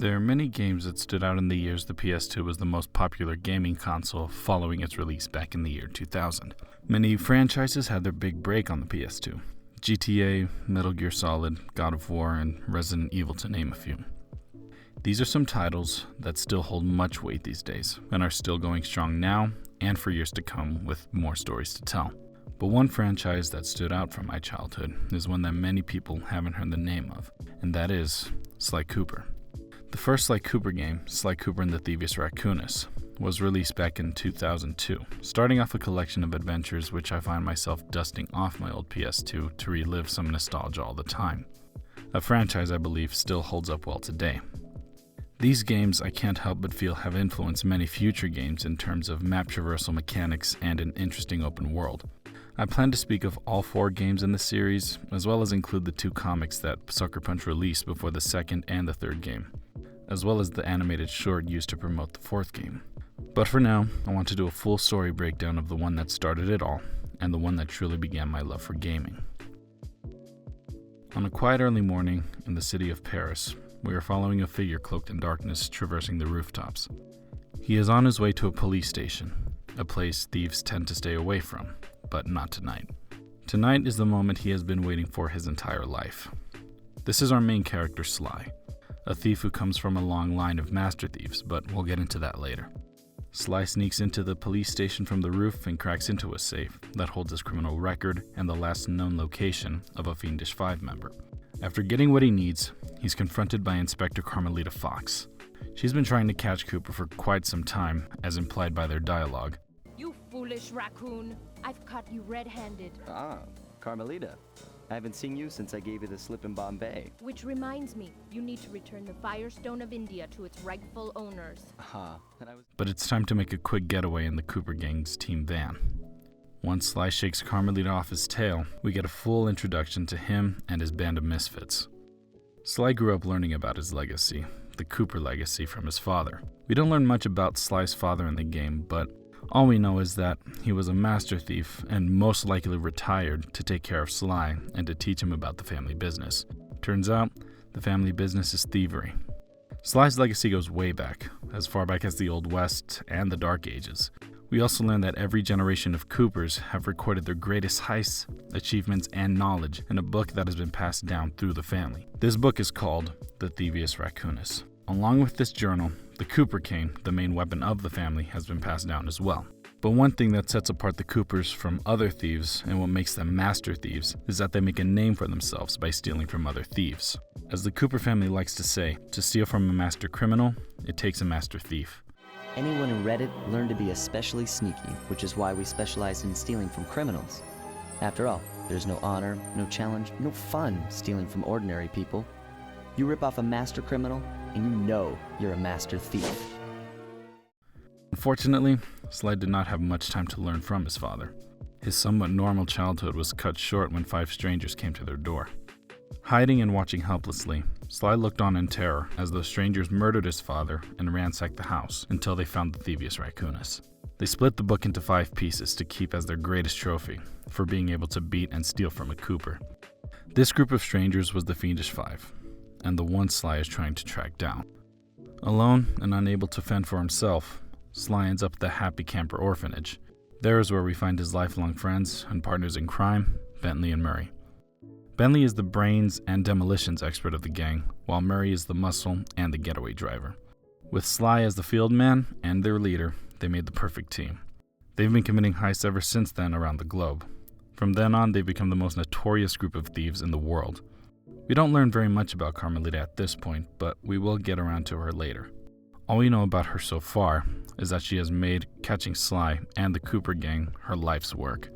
There are many games that stood out in the years the PS2 was the most popular gaming console following its release back in the year 2000. Many franchises had their big break on the PS2. GTA, Metal Gear Solid, God of War, and Resident Evil to name a few. These are some titles that still hold much weight these days and are still going strong now and for years to come with more stories to tell. But one franchise that stood out from my childhood is one that many people haven't heard the name of, and that is Sly Cooper. The first Sly Cooper game, Sly Cooper and the Theivius Raccoonus, was released back in 2002, starting off a collection of adventures which I find myself dusting off my old PS2 to relive some nostalgia all the time. A franchise I believe still holds up well today. These games I can't help but feel have influenced many future games in terms of map traversal mechanics and an interesting open world. I plan to speak of all 4 games in the series, as well as include the 2 comics that Sucker Punch released before the second and the third game, as well as the animated short used to promote the 4th game. But for now, I want to do a full story breakdown of the one that started it all, and the one that truly began my love for gaming. On a quiet early morning in the city of Paris, we are following a figure cloaked in darkness traversing the rooftops. He is on his way to a police station, a place thieves tend to stay away from, but not tonight. Tonight is the moment he has been waiting for his entire life. This is our main character, Sly, a thief who comes from a long line of master thieves, but we'll get into that later. Sly sneaks into the police station from the roof and cracks into a safe that holds his criminal record and the last known location of a Fiendish 5 member. After getting what he needs, he's confronted by Inspector Carmelita Fox. She's been trying to catch Cooper for quite some time, as implied by their dialogue. You foolish raccoon! I've caught you red-handed. Ah, Carmelita. I haven't seen you since I gave you the slip in Bombay. Which reminds me, you need to return the Firestone of India to its rightful owners. But it's time to make a quick getaway in the Cooper gang's team van. Once Sly shakes Carmelita off his tail, we get a full introduction to him and his band of misfits. Sly grew up learning about his legacy, the Cooper legacy, from his father. We don't learn much about Sly's father in the game, but all we know is that he was a master thief and most likely retired to take care of Sly and to teach him about the family business. Turns out, the family business is thievery. Sly's legacy goes way back, as far back as the Old West and the Dark Ages. We also learn that every generation of Coopers have recorded their greatest heists, achievements, and knowledge in a book that has been passed down through the family. This book is called the Theivius Raccoonus. Along with this journal, the Cooper cane, the main weapon of the family, has been passed down as well. But one thing that sets apart the Coopers from other thieves and what makes them master thieves is that they make a name for themselves by stealing from other thieves. As the Cooper family likes to say, to steal from a master criminal, it takes a master thief. Anyone who read it learned to be especially sneaky, which is why we specialize in stealing from criminals. After all, there's no honor, no challenge, no fun stealing from ordinary people. You rip off a master criminal, and you know you're a master thief. Unfortunately, Sly did not have much time to learn from his father. His somewhat normal childhood was cut short when 5 strangers came to their door. Hiding and watching helplessly, Sly looked on in terror as those strangers murdered his father and ransacked the house until they found the Theivius Raccoonus. They split the book into 5 pieces to keep as their greatest trophy for being able to beat and steal from a Cooper. This group of strangers was the Fiendish 5, and the one Sly is trying to track down. Alone and unable to fend for himself, Sly ends up at the Happy Camper Orphanage. There is where we find his lifelong friends and partners in crime, Bentley and Murray. Bentley is the brains and demolitions expert of the gang, while Murray is the muscle and the getaway driver. With Sly as the field man and their leader, they made the perfect team. They've been committing heists ever since then around the globe. From then on, they've become the most notorious group of thieves in the world. We don't learn very much about Carmelita at this point, but we will get around to her later. All we know about her so far is that she has made catching Sly and the Cooper gang her life's work.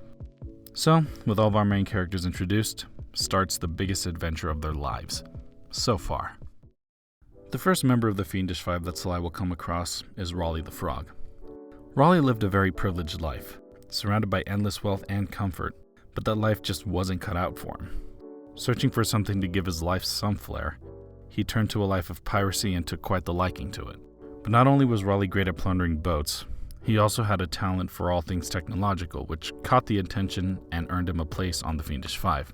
So, with all of our main characters introduced, starts the biggest adventure of their lives, so far. The first member of the Fiendish 5 that Sly will come across is Raleigh the Frog. Raleigh lived a very privileged life, surrounded by endless wealth and comfort, but that life just wasn't cut out for him. Searching for something to give his life some flair, he turned to a life of piracy and took quite the liking to it. But not only was Raleigh great at plundering boats, he also had a talent for all things technological, which caught the attention and earned him a place on the Fiendish 5.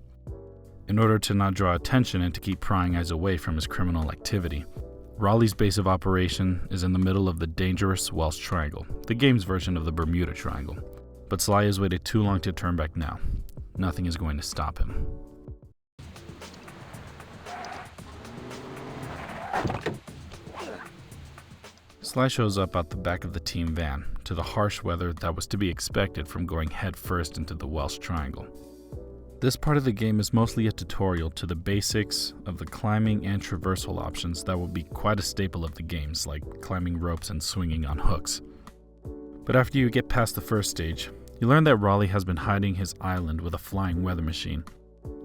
In order to not draw attention and to keep prying eyes away from his criminal activity, Raleigh's base of operation is in the middle of the dangerous Welsh Triangle, the game's version of the Bermuda Triangle. But Sly has waited too long to turn back now. Nothing is going to stop him. Sly shows up out the back of the team van to the harsh weather that was to be expected from going headfirst into the Welsh Triangle. This part of the game is mostly a tutorial to the basics of the climbing and traversal options that will be quite a staple of the games, like climbing ropes and swinging on hooks. But after you get past the first stage, you learn that Raleigh has been hiding his island with a flying weather machine,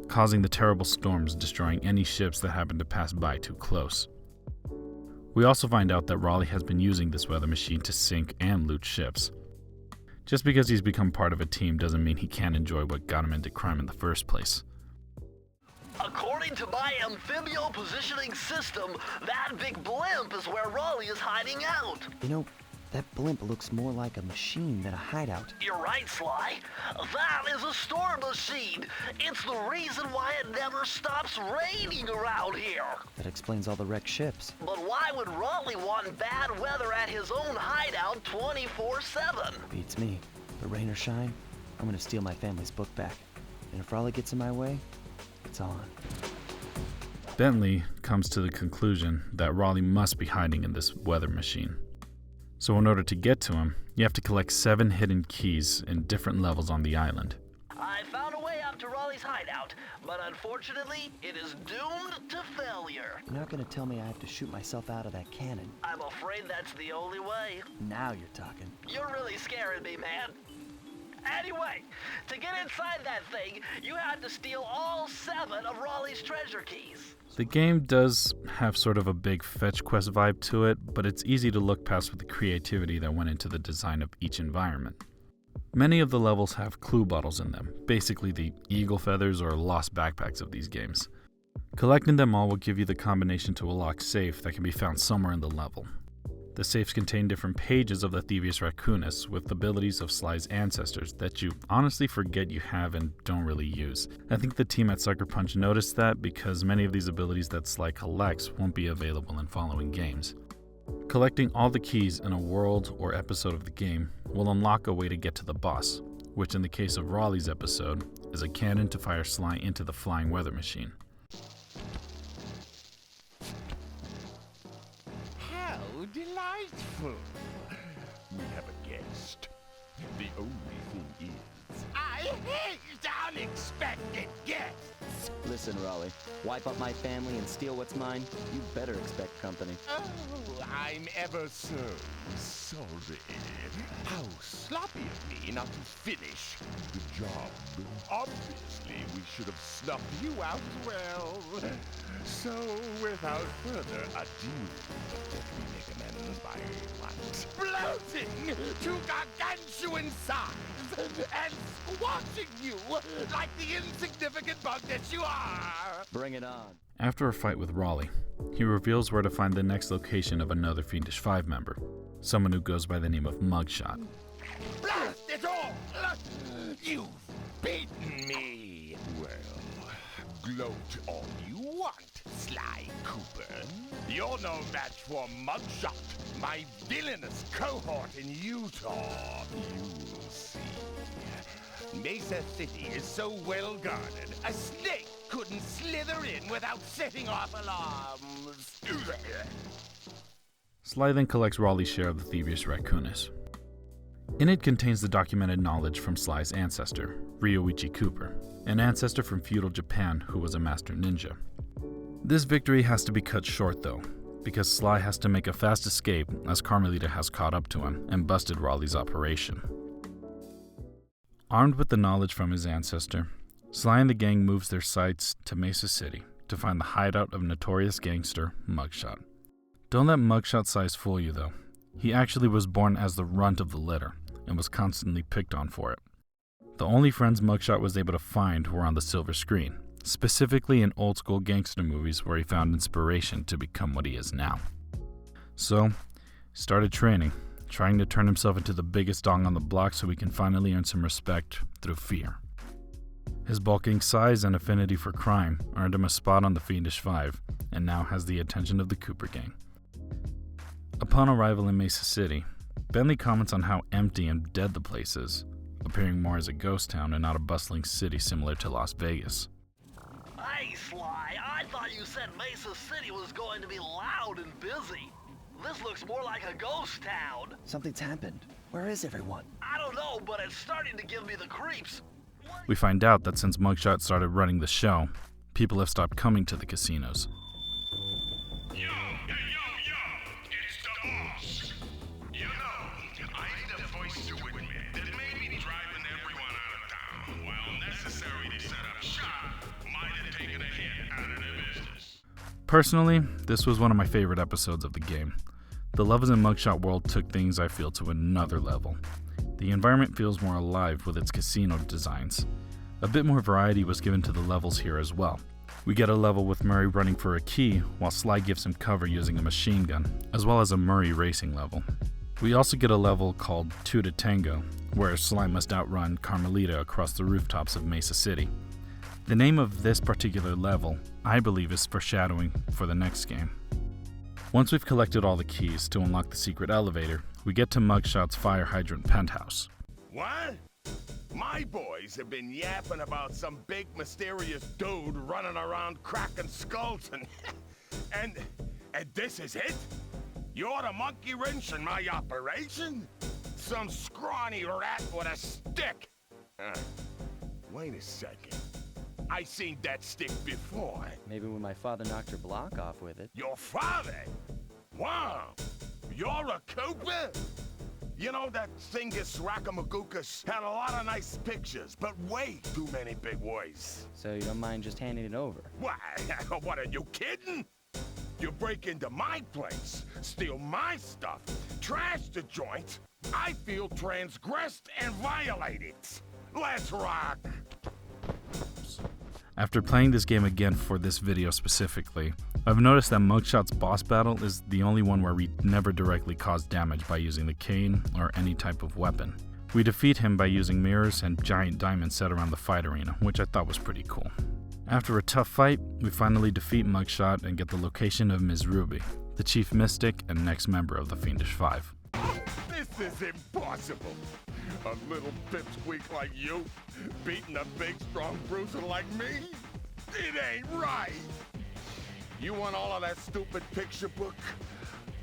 causing the terrible storms, destroying any ships that happen to pass by too close. We also find out that Raleigh has been using this weather machine to sink and loot ships. Just because he's become part of a team doesn't mean he can't enjoy what got him into crime in the first place. According to my amphibio positioning system, that big blimp is where Raleigh is hiding out. You know, that blimp looks more like a machine than a hideout. You're right, Sly. That is a storm machine. It's the reason why it never stops raining around here. That explains all the wrecked ships. But why would Raleigh want bad weather at his own hideout 24/7? Beats me. But rain or shine, I'm gonna steal my family's book back. And if Raleigh gets in my way, it's on. Bentley comes to the conclusion that Raleigh must be hiding in this weather machine. So in order to get to him, you have to collect 7 hidden keys in different levels on the island. I found a way up to Raleigh's hideout, but unfortunately, it is doomed to failure. You're not gonna tell me I have to shoot myself out of that cannon. I'm afraid that's the only way. Now you're talking. You're really scaring me, man. Anyway, to get inside that thing, you had to steal all 7 of Raleigh's treasure keys. The game does have sort of a big fetch quest vibe to it, but it's easy to look past with the creativity that went into the design of each environment. Many of the levels have clue bottles in them, basically the eagle feathers or lost backpacks of these games. Collecting them all will give you the combination to a locked safe that can be found somewhere in the level. The safes contain different pages of the Theivius Raccoonus with abilities of Sly's ancestors that you honestly forget you have and don't really use. I think the team at Sucker Punch noticed that because many of these abilities that Sly collects won't be available in following games. Collecting all the keys in a world or episode of the game will unlock a way to get to the boss, which in the case of Raleigh's episode is a cannon to fire Sly into the flying weather machine. Delightful. We have a guest. The only thing is, I hate unexpected guests. Listen, Raleigh, wipe up my family and steal what's mine? You better expect company. Oh, I'm ever so sorry. How sloppy of me not to finish the job. Obviously, we should have snuffed you out as well. So, without further ado, let me make amends by exploding to gargantuan size and squashing you like the insignificant bug that you are! Bring it on. After a fight with Raleigh, he reveals where to find the next location of another Fiendish 5 member, someone who goes by the name of Mugshot. Blast it all! You've beaten me! Well, gloat all you want, Sly Cooper. You're no match for Mugshot, my villainous cohort in Utah. You'll see. Mesa City is so well guarded, a snake couldn't slither in without setting off alarms. Sly then collects Raleigh's share of the Theivius Raccoonus. In it contains the documented knowledge from Sly's ancestor, Ryoichi Cooper, an ancestor from feudal Japan who was a master ninja. This victory has to be cut short though, because Sly has to make a fast escape as Carmelita has caught up to him and busted Raleigh's operation. Armed with the knowledge from his ancestor, Sly and the gang moves their sights to Mesa City to find the hideout of notorious gangster Mugshot. Don't let Mugshot's size fool you though. He actually was born as the runt of the litter and was constantly picked on for it. The only friends Mugshot was able to find were on the silver screen, specifically in old school gangster movies where he found inspiration to become what he is now. So, he started training, trying to turn himself into the biggest dog on the block so he can finally earn some respect through fear. His bulking size and affinity for crime earned him a spot on the Fiendish 5, and now has the attention of the Cooper gang. Upon arrival in Mesa City, Bentley comments on how empty and dead the place is, appearing more as a ghost town and not a bustling city similar to Las Vegas. Hey, Sly, I thought you said Mesa City was going to be loud and busy. This looks more like a ghost town. Something's happened. Where is everyone? I don't know, but it's starting to give me the creeps. We find out that since Mugshot started running the show, people have stopped coming to the casinos. Yo, it's the boss. You know, I need a voice to admit that maybe driving everyone out of town, while necessary to set up shop, might have taken a hit out of their business. Personally, this was one of my favorite episodes of the game. The Levels in Mugshot world took things, I feel, to another level. The environment feels more alive with its casino designs. A bit more variety was given to the levels here as well. We get a level with Murray running for a key, while Sly gives him cover using a machine gun, as well as a Murray racing level. We also get a level called 2 to Tango, where Sly must outrun Carmelita across the rooftops of Mesa City. The name of this particular level, I believe, is foreshadowing for the next game. Once we've collected all the keys to unlock the secret elevator, we get to Mugshot's fire hydrant penthouse. What? My boys have been yapping about some big mysterious dude running around cracking skulls and this is it? You're the monkey wrench in my operation? Some scrawny rat with a stick. Wait a second. I seen that stick before. Maybe when my father knocked her block off with it. Your father? Wow. You're a Cooper? You know, that Theivius Raccoonus had a lot of nice pictures, but way too many big words. So you don't mind just handing it over? Why? What, are you kidding? You break into my place, steal my stuff, trash the joint. I feel transgressed and violated. Let's rock. After playing this game again for this video specifically, I've noticed that Mugshot's boss battle is the only one where we never directly cause damage by using the cane or any type of weapon. We defeat him by using mirrors and giant diamonds set around the fight arena, which I thought was pretty cool. After a tough fight, we finally defeat Mugshot and get the location of Ms. Ruby, the chief mystic and next member of the Fiendish Five. This is impossible. A little pipsqueak like you, beating a big, strong bruiser like me? It ain't right. You want all of that stupid picture book?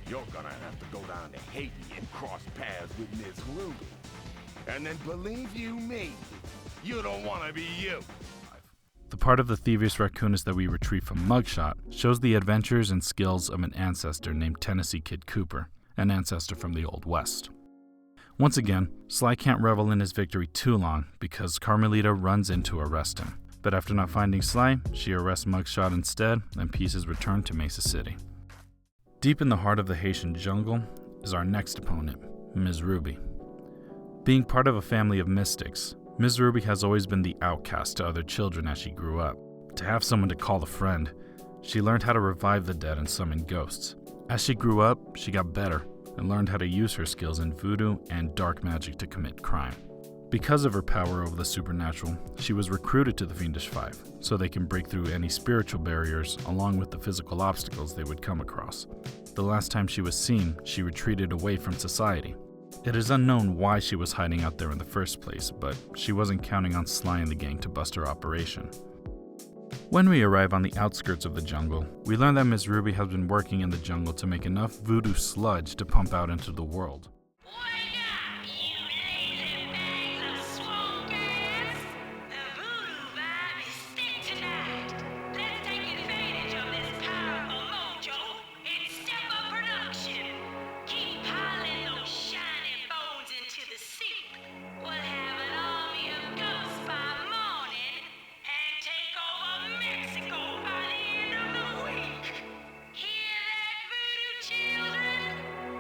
You're gonna have to go down to Haiti and cross paths with Miss Ruby. And then believe you me, you don't want to be you. The part of the Theivius Raccoonus that we retrieve from Mugshot shows the adventures and skills of an ancestor named Tennessee Kid Cooper, an ancestor from the Old West. Once again, Sly can't revel in his victory too long because Carmelita runs in to arrest him. But after not finding Sly, she arrests Mugshot instead, and peace is returned to Mesa City. Deep in the heart of the Haitian jungle is our next opponent, Ms. Ruby. Being part of a family of mystics, Ms. Ruby has always been the outcast to other children as she grew up. To have someone to call a friend, she learned how to revive the dead and summon ghosts. As she grew up, she got better and learned how to use her skills in voodoo and dark magic to commit crime. Because of her power over the supernatural, she was recruited to the Fiendish Five, so they can break through any spiritual barriers along with the physical obstacles they would come across. The last time she was seen, she retreated away from society. It is unknown why she was hiding out there in the first place, but she wasn't counting on Sly and the gang to bust her operation. When we arrive on the outskirts of the jungle, we learn that Ms. Ruby has been working in the jungle to make enough voodoo sludge to pump out into the world. Wake up, you lazy bags of swamp gas! The voodoo vibe is thick tonight. Let's take advantage of this powerful mojo and step up production. Keep piling those shiny bones into the soup. We'll have an army of ghosts by morning and take over Mexico by the end of the week. Hear that, voodoo children?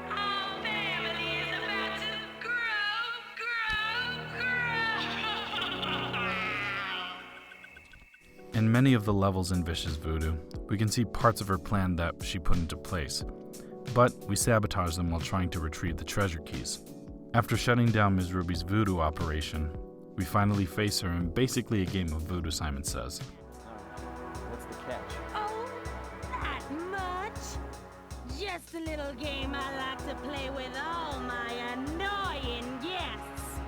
Our family is about to grow. In many of the levels in Vicious Voodoo, we can see parts of her plan that she put into place, but we sabotage them while trying to retrieve the treasure keys. After shutting down Ms. Ruby's voodoo operation, we finally face her in basically a game of voodoo, Simon says. What's the catch? Oh, not much. Just a little game I like to play with all my annoying guests.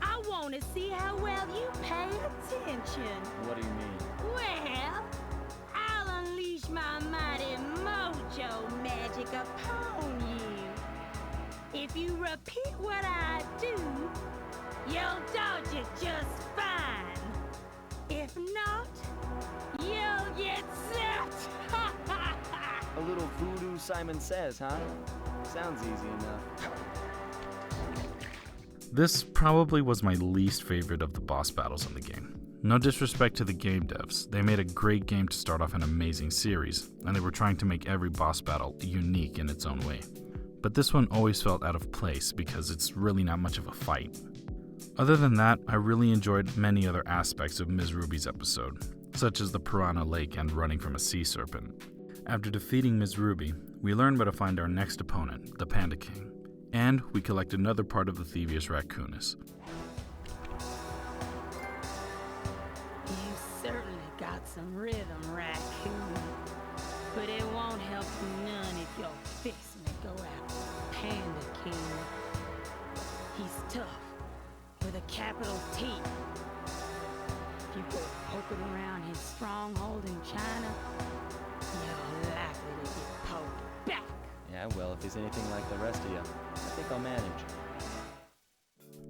I want to see how well you pay attention. What do you mean? Well, I'll unleash my mighty mojo magic upon you. If you repeat what I do, you'll dodge it just fine. If not, you'll get zapped. A little voodoo Simon Says, huh? Sounds easy enough. This probably was my least favorite of the boss battles in the game. No disrespect to the game devs, they made a great game to start off an amazing series, and they were trying to make every boss battle unique in its own way. But this one always felt out of place because it's really not much of a fight. Other than that, I really enjoyed many other aspects of Ms. Ruby's episode, such as the Piranha Lake and running from a sea serpent. After defeating Ms. Ruby, we learn where to find our next opponent, the Panda King, and we collect another part of the Theivius Raccoonus. You certainly got some rhythm, Raccoon. But it won't help you none if your fist may go after Panda King. He's tough, with a capital T. If you go poking around his stronghold in China, you're likely to get poked back. Yeah, well, if he's anything like the rest of you, I think I'll manage.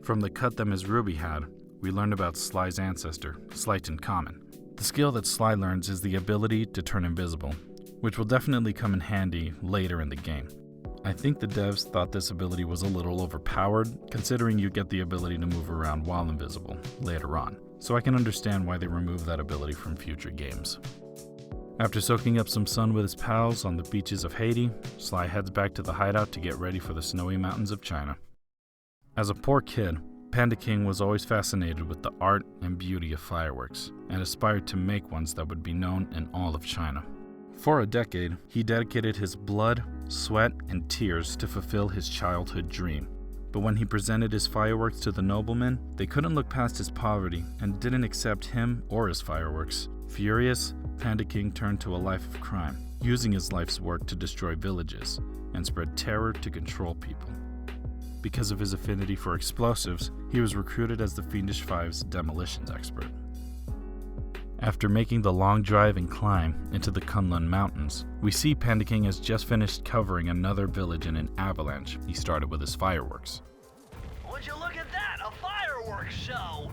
From the cut that Ms. Ruby had, we learned about Sly's ancestor, Slight Common. The skill that Sly learns is the ability to turn invisible, which will definitely come in handy later in the game. I think the devs thought this ability was a little overpowered, considering you get the ability to move around while invisible later on, so I can understand why they removed that ability from future games. After soaking up some sun with his pals on the beaches of Haiti, Sly heads back to the hideout to get ready for the snowy mountains of China. As a poor kid, Panda King was always fascinated with the art and beauty of fireworks, and aspired to make ones that would be known in all of China. For a decade, he dedicated his blood, sweat, and tears to fulfill his childhood dream. But when he presented his fireworks to the noblemen, they couldn't look past his poverty and didn't accept him or his fireworks. Furious, Panda King turned to a life of crime, using his life's work to destroy villages and spread terror to control people. Because of his affinity for explosives, he was recruited as the Fiendish Five's demolitions expert. After making the long drive and climb into the Kunlun Mountains, we see Panda King has just finished covering another village in an avalanche he started with his fireworks. Would you look at that? A fireworks show!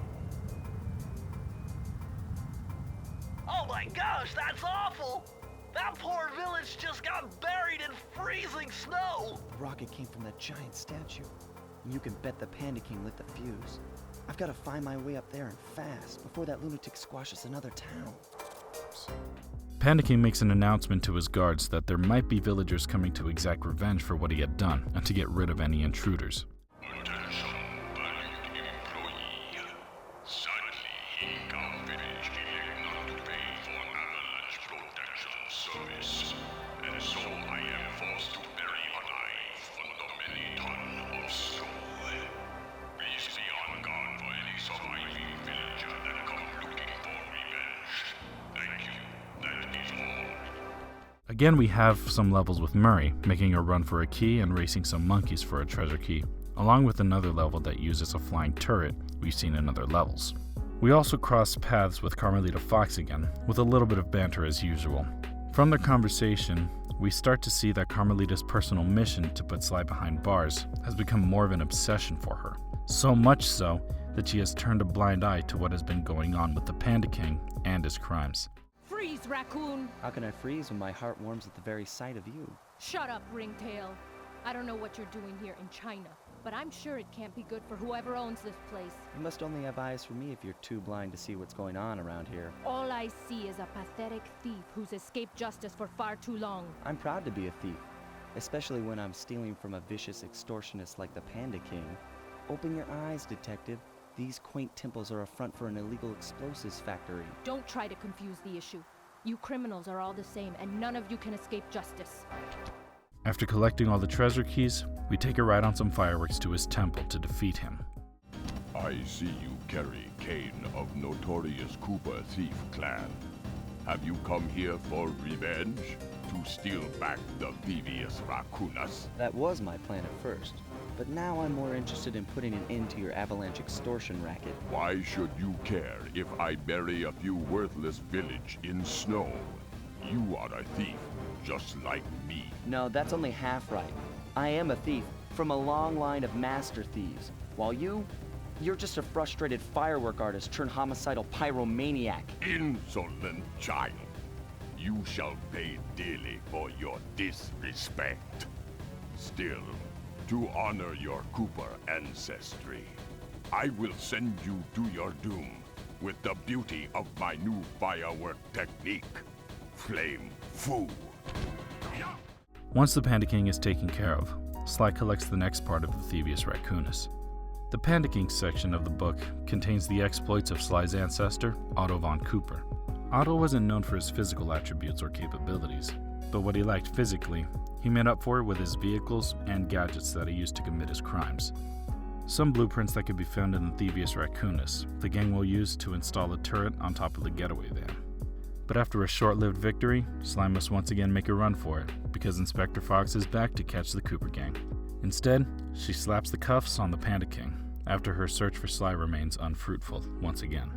Oh my gosh, that's awful! That poor village just got buried in freezing snow! The rocket came from that giant statue. And you can bet the Panda King lit the fuse. I've got to find my way up there and fast before that lunatic squashes another town. Panda King makes an announcement to his guards that there might be villagers coming to exact revenge for what he had done and to get rid of any intruders. Attention, valued employee. Sadly, income finished not to pay for avalanche protection service, and so I am forced to bury alive under many tons of snow. Please be on guard for any surviving villager that come looking for revenge. Thank you. That is all. Again, we have some levels with Murray, making a run for a key and racing some monkeys for a treasure key, along with another level that uses a flying turret we've seen in other levels. We also cross paths with Carmelita Fox again, with a little bit of banter as usual. From their conversation, we start to see that Carmelita's personal mission to put Sly behind bars has become more of an obsession for her. So much so that she has turned a blind eye to what has been going on with the Panda King and his crimes. Freeze, Raccoon! How can I freeze when my heart warms at the very sight of you? Shut up, Ringtail. I don't know what you're doing here in China, but I'm sure it can't be good for whoever owns this place. You must only have eyes for me if you're too blind to see what's going on around here. All I see is a pathetic thief who's escaped justice for far too long. I'm proud to be a thief, especially when I'm stealing from a vicious extortionist like the Panda King. Open your eyes, detective. These quaint temples are a front for an illegal explosives factory. Don't try to confuse the issue. You criminals are all the same, and none of you can escape justice. After collecting all the treasure keys, we take a ride on some fireworks to his temple to defeat him. I see you carry Kane of notorious Cooper thief clan. Have you come here for revenge? to steal back the Theivius Raccoonus. That was my plan at first, but now I'm more interested in putting an end to your avalanche extortion racket. Why should you care if I bury a few worthless village in snow? You are a thief, just like me. No, that's only half right. I am a thief from a long line of master thieves, while you're just a frustrated firework artist turned homicidal pyromaniac. Insolent child. You shall pay dearly for your disrespect. Still, to honor your Cooper ancestry, I will send you to your doom with the beauty of my new firework technique, Flame Foo. Once the Panda King is taken care of, Sly collects the next part of the Theivius Raccoonus. The Panda King section of the book contains the exploits of Sly's ancestor, Otto von Cooper. Otto wasn't known for his physical attributes or capabilities, but what he lacked physically, he made up for with his vehicles and gadgets that he used to commit his crimes. Some blueprints that could be found in the Theivius Raccoonus, the gang will use to install a turret on top of the getaway van. But after a short-lived victory, Sly must once again make a run for it, because Inspector Fox is back to catch the Cooper gang. Instead, she slaps the cuffs on the Panda King, after her search for Sly remains unfruitful once again.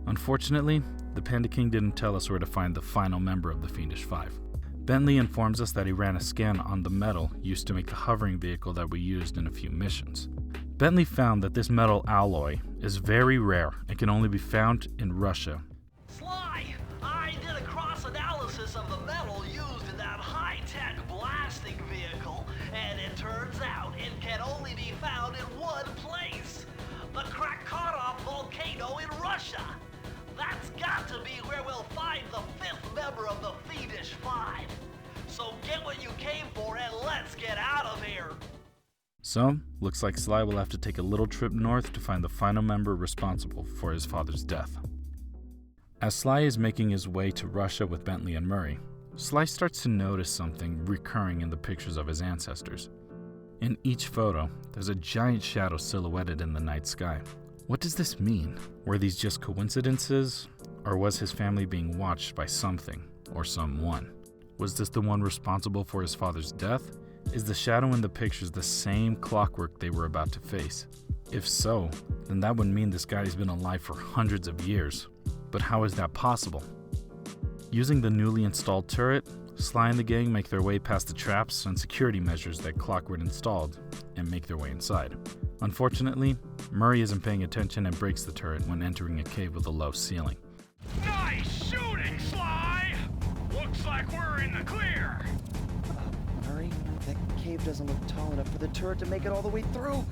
Unfortunately, the Panda King didn't tell us where to find the final member of the Fiendish Five. Bentley informs us that he ran a scan on the metal used to make the hovering vehicle that we used in a few missions. Bentley found that this metal alloy is very rare and can only be found in Russia. Sly, I did a cross-analysis of the metal used in that high-tech blasting vehicle, and it turns out it can only be found in one place. The Krakatov volcano in Russia. That's got to be where we'll find the fifth member of the Fiendish Five. So get what you came for and let's get out of here. So, looks like Sly will have to take a little trip north to find the final member responsible for his father's death. As Sly is making his way to Russia with Bentley and Murray, Sly starts to notice something recurring in the pictures of his ancestors. In each photo, there's a giant shadow silhouetted in the night sky. What does this mean? Were these just coincidences, or was his family being watched by something or someone? Was this the one responsible for his father's death? Is the shadow in the pictures the same clockwork they were about to face? If so, then that would mean this guy's been alive for hundreds of years. But how is that possible? Using the newly installed turret, Sly and the gang make their way past the traps and security measures that Clockwork installed and make their way inside. Unfortunately, Murray isn't paying attention and breaks the turret when entering a cave with a low ceiling. Nice shooting, Sly! Looks like we're in the clear. Murray, that cave doesn't look tall enough for the turret to make it all the way through.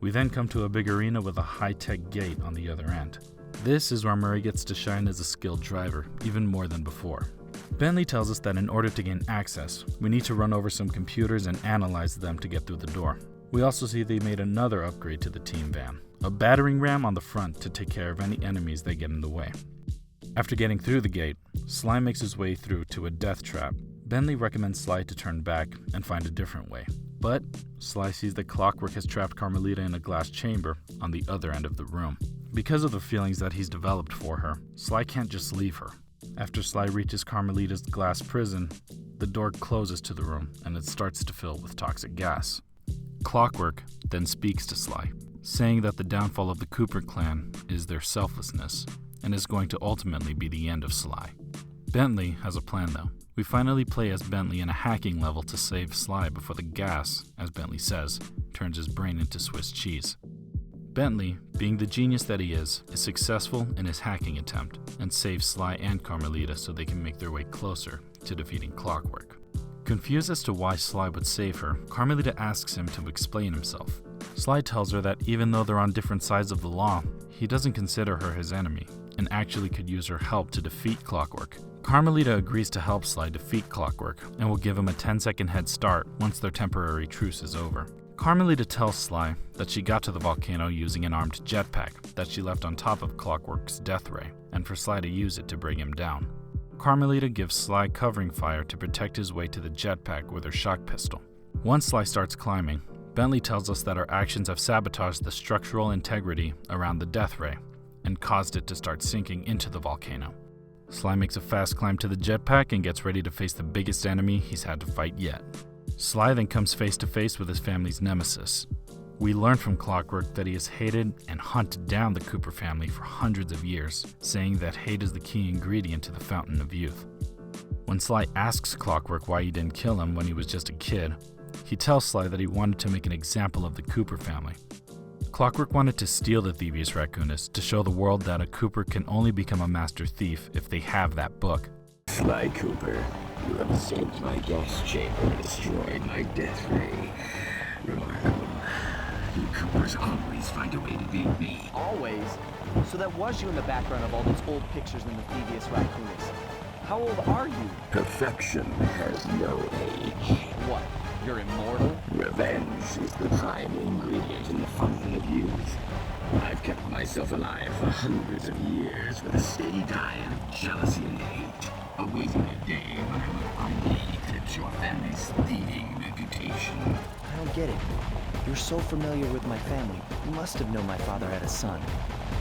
We then come to a big arena with a high-tech gate on the other end. This is where Murray gets to shine as a skilled driver, even more than before. Bentley tells us that in order to gain access, we need to run over some computers and analyze them to get through the door. We also see they made another upgrade to the team van, a battering ram on the front to take care of any enemies that get in the way. After getting through the gate, Sly makes his way through to a death trap. Bentley recommends Sly to turn back and find a different way. But Sly sees that Clockwork has trapped Carmelita in a glass chamber on the other end of the room. Because of the feelings that he's developed for her, Sly can't just leave her. After Sly reaches Carmelita's glass prison, the door closes to the room and it starts to fill with toxic gas. Clockwork then speaks to Sly, saying that the downfall of the Cooper clan is their selflessness and is going to ultimately be the end of Sly. Bentley has a plan though. We finally play as Bentley in a hacking level to save Sly before the gas, as Bentley says, turns his brain into Swiss cheese. Bentley, being the genius that he is successful in his hacking attempt and saves Sly and Carmelita so they can make their way closer to defeating Clockwork. Confused as to why Sly would save her, Carmelita asks him to explain himself. Sly tells her that even though they're on different sides of the law, he doesn't consider her his enemy and actually could use her help to defeat Clockwork. Carmelita agrees to help Sly defeat Clockwork and will give him a 10-second head start once their temporary truce is over. Carmelita tells Sly that she got to the volcano using an armed jetpack that she left on top of Clockwork's death ray, and for Sly to use it to bring him down. Carmelita gives Sly covering fire to protect his way to the jetpack with her shock pistol. Once Sly starts climbing, Bentley tells us that our actions have sabotaged the structural integrity around the death ray and caused it to start sinking into the volcano. Sly makes a fast climb to the jetpack and gets ready to face the biggest enemy he's had to fight yet. Sly then comes face to face with his family's nemesis. We learn from Clockwork that he has hated and hunted down the Cooper family for hundreds of years, saying that hate is the key ingredient to the fountain of youth. When Sly asks Clockwork why he didn't kill him when he was just a kid, he tells Sly that he wanted to make an example of the Cooper family. Clockwork wanted to steal the Theivius Raccoonus to show the world that a Cooper can only become a master thief if they have that book. Sly Cooper, you have escaped my gas chamber and destroyed my death ray. Remarkable. You Coopers always find a way to beat me. Always? So that was you in the background of all those old pictures in the Theivius Raccoonus. How old are you? Perfection has no age. What? You're immortal? Revenge is the prime ingredient in the fountain of youth. I've kept myself alive for hundreds of years with a steady diet of jealousy and hate, awaiting a day when I will finally eclipse your family's thieving reputation. I don't get it. You're so familiar with my family. You must have known my father had a son.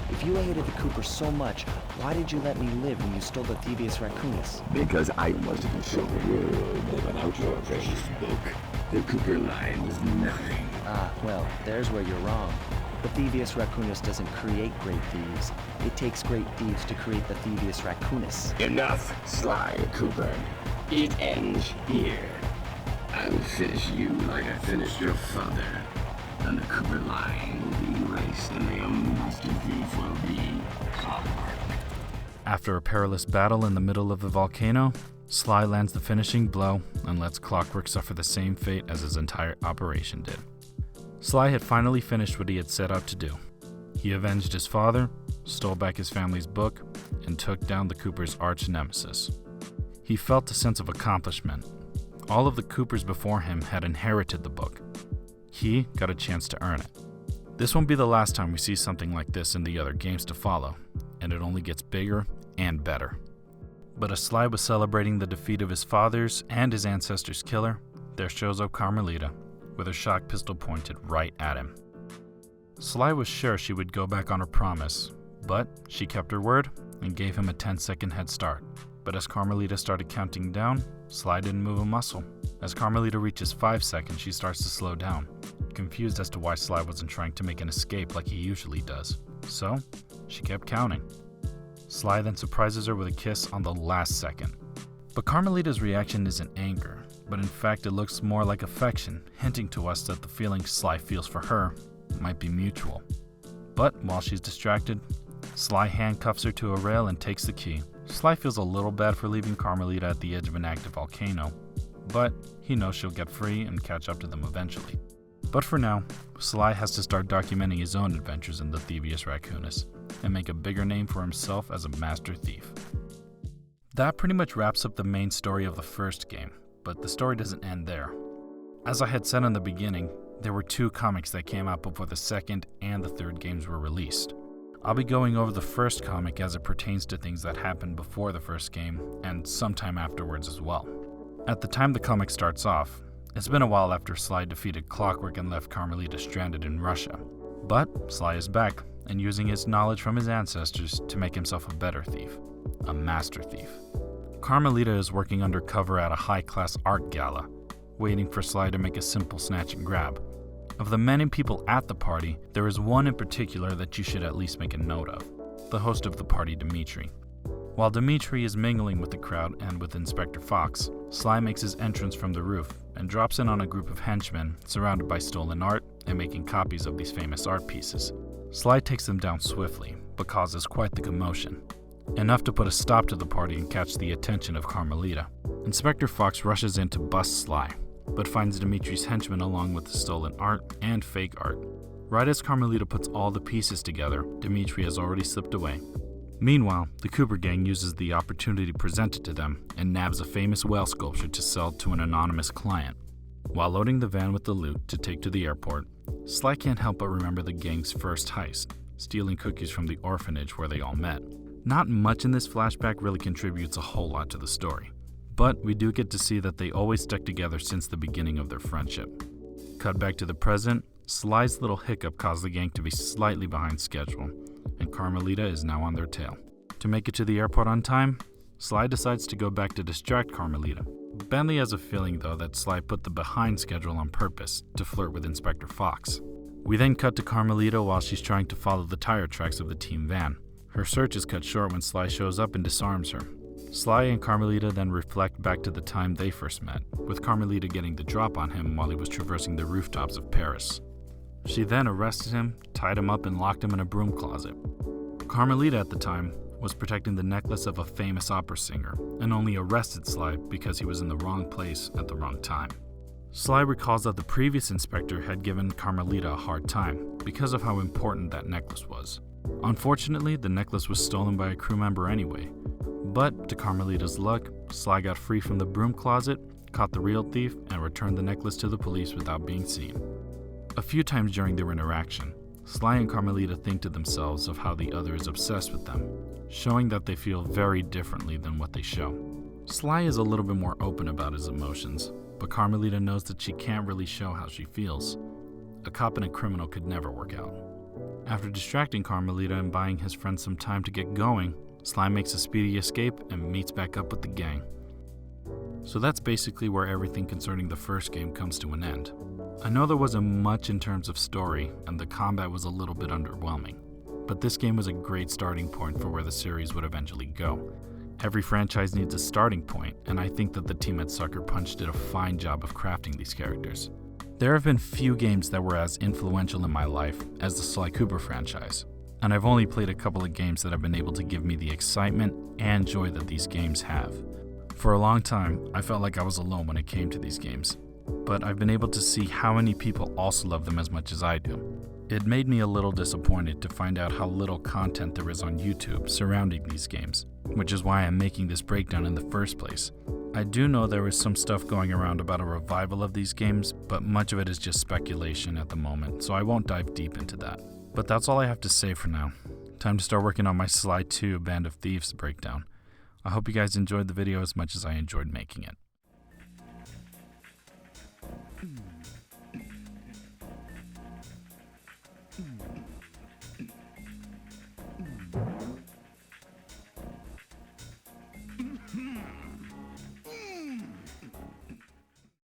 If you hated the Coopers so much, why did you let me live when you stole the Theivius Raccoonus? Because I wanted to show the world that without your precious book, the Cooper line was nothing. Ah, well, there's where you're wrong. The Theivius Raccoonus doesn't create great thieves. It takes great thieves to create the Theivius Raccoonus. Enough, Sly Cooper. It ends here. I will finish you like I finished your father. And the Cooper line will be erased, and the only master thief will be Clockwork. After a perilous battle in the middle of the volcano, Sly lands the finishing blow and lets Clockwork suffer the same fate as his entire operation did. Sly had finally finished what he had set out to do. He avenged his father, stole back his family's book, and took down the Cooper's arch nemesis. He felt a sense of accomplishment. All of the Coopers before him had inherited the book. He got a chance to earn it. This won't be the last time we see something like this in the other games to follow, and it only gets bigger and better. But as Sly was celebrating the defeat of his father's and his ancestors' killer, there shows up Carmelita, with her shock pistol pointed right at him. Sly was sure she would go back on her promise, but she kept her word and gave him a 10-second head start. But as Carmelita started counting down, Sly didn't move a muscle. As Carmelita reaches 5 seconds, she starts to slow down, confused as to why Sly wasn't trying to make an escape like he usually does. So, she kept counting. Sly then surprises her with a kiss on the last second. But Carmelita's reaction isn't anger, but in fact it looks more like affection, hinting to us that the feeling Sly feels for her might be mutual. But while she's distracted, Sly handcuffs her to a rail and takes the key. Sly feels a little bad for leaving Carmelita at the edge of an active volcano, but he knows she'll get free and catch up to them eventually. But for now, Sly has to start documenting his own adventures in the Theivius Raccoonus and make a bigger name for himself as a master thief. That pretty much wraps up the main story of the first game, but the story doesn't end there. As I had said in the beginning, there were 2 comics that came out before the second and the third games were released. I'll be going over the first comic as it pertains to things that happened before the first game and sometime afterwards as well. At the time the comic starts off, it's been a while after Sly defeated Clockwork and left Carmelita stranded in Russia. But Sly is back and using his knowledge from his ancestors to make himself a better thief, a master thief. Carmelita is working undercover at a high-class art gala, waiting for Sly to make a simple snatch and grab. Of the many people at the party, there is one in particular that you should at least make a note of, the host of the party, Dimitri. While Dimitri is mingling with the crowd and with Inspector Fox, Sly makes his entrance from the roof and drops in on a group of henchmen surrounded by stolen art and making copies of these famous art pieces. Sly takes them down swiftly, but causes quite the commotion, enough to put a stop to the party and catch the attention of Carmelita. Inspector Fox rushes in to bust Sly, but finds Dimitri's henchmen along with the stolen art and fake art. Right as Carmelita puts all the pieces together, Dimitri has already slipped away. Meanwhile, the Cooper gang uses the opportunity presented to them and nabs a famous whale sculpture to sell to an anonymous client. While loading the van with the loot to take to the airport, Sly can't help but remember the gang's first heist, stealing cookies from the orphanage where they all met. Not much in this flashback really contributes a whole lot to the story, but we do get to see that they always stuck together since the beginning of their friendship. Cut back to the present, Sly's little hiccup caused the gang to be slightly behind schedule, and Carmelita is now on their tail. To make it to the airport on time, Sly decides to go back to distract Carmelita. Bentley has a feeling, though, that Sly put the behind schedule on purpose to flirt with Inspector Fox. We then cut to Carmelita while she's trying to follow the tire tracks of the team van. Her search is cut short when Sly shows up and disarms her. Sly and Carmelita then reflect back to the time they first met, with Carmelita getting the drop on him while he was traversing the rooftops of Paris. She then arrested him, tied him up, and locked him in a broom closet. Carmelita at the time was protecting the necklace of a famous opera singer, and only arrested Sly because he was in the wrong place at the wrong time. Sly recalls that the previous inspector had given Carmelita a hard time because of how important that necklace was. Unfortunately, the necklace was stolen by a crew member anyway, but to Carmelita's luck, Sly got free from the broom closet, caught the real thief, and returned the necklace to the police without being seen. A few times during their interaction, Sly and Carmelita think to themselves of how the other is obsessed with them, showing that they feel very differently than what they show. Sly is a little bit more open about his emotions, but Carmelita knows that she can't really show how she feels. A cop and a criminal could never work out. After distracting Carmelita and buying his friend some time to get going, Sly makes a speedy escape and meets back up with the gang. So that's basically where everything concerning the first game comes to an end. I know there wasn't much in terms of story, and the combat was a little bit underwhelming, but this game was a great starting point for where the series would eventually go. Every franchise needs a starting point, and I think that the team at Sucker Punch did a fine job of crafting these characters. There have been few games that were as influential in my life as the Sly Cooper franchise, and I've only played a couple of games that have been able to give me the excitement and joy that these games have. For a long time, I felt like I was alone when it came to these games, but I've been able to see how many people also love them as much as I do. It made me a little disappointed to find out how little content there is on YouTube surrounding these games, which is why I'm making this breakdown in the first place. I do know there is some stuff going around about a revival of these games, but much of it is just speculation at the moment, so I won't dive deep into that. But that's all I have to say for now. Time to start working on my Sly 2 Band of Thieves breakdown. I hope you guys enjoyed the video as much as I enjoyed making it.